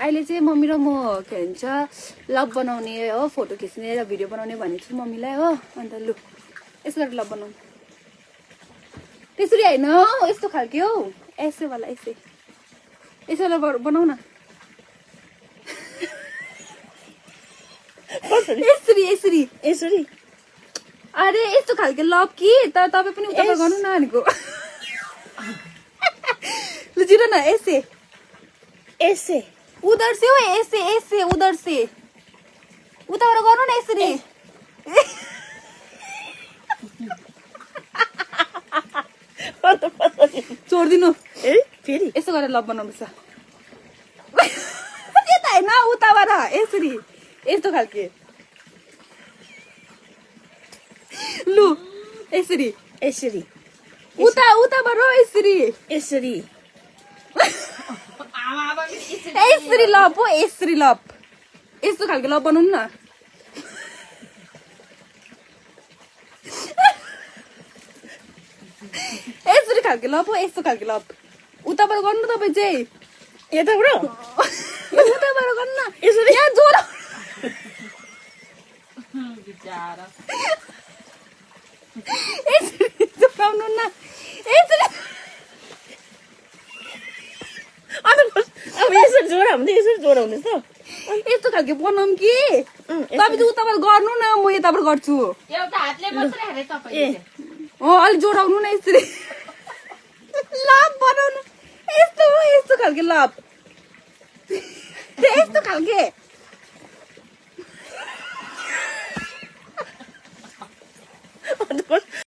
अहिले चाहिँ मम्मी र म के भन्छ लभ बनाउने हो फोटो खिच्ने र भिडियो बनाउने भनेको छु मम्मीलाई हो अन्त लु यसो गरेर लभ बनाउनु त्यसरी होइन हौ यस्तो खालके हौ यसै वाला यसै यसो बनाउ न यसरी यसरी यसरी अरे यस्तो खालके लभ कि तर तपाईँ पनि उता गर्नु न भनेको लु जिरो न ऐसे ऐसे उधर से हो ऐसे ऐसे उधर से उताबाट गर्नु न यसरी छोडिदिनु ए फेरि यसो गरेर लभ बनाउनुपर्छ त्यो त होइन उताबाट यसरी यस्तो खालके लु यसरी यसरी उताबाट यसरी यसरी यसरी लभ हो यसरी लभ यस्तो खालको लभ बनाउनु न यसरी खालको लभ हो यस्तो खालको लभ उताबाट गर्नु तपाईँ चाहिँ यताबाट उताबाट गर्नु न यसरी यहाँ जोड यसरी जोडाउनु न यसरी अब यसरी जोडाउने यसरी जोडाउने त यस्तो खालको बनाऊँ कि तपाईँ चाहिँ उताबाट गर्नु न म यताबाट गर्छु एउटा हातले मात्रै हाले तपाईले अलि जोडाउनु न यसरी लभ बनाउनु यस्तो हो यस्तो खालके लभ यस्तो खालके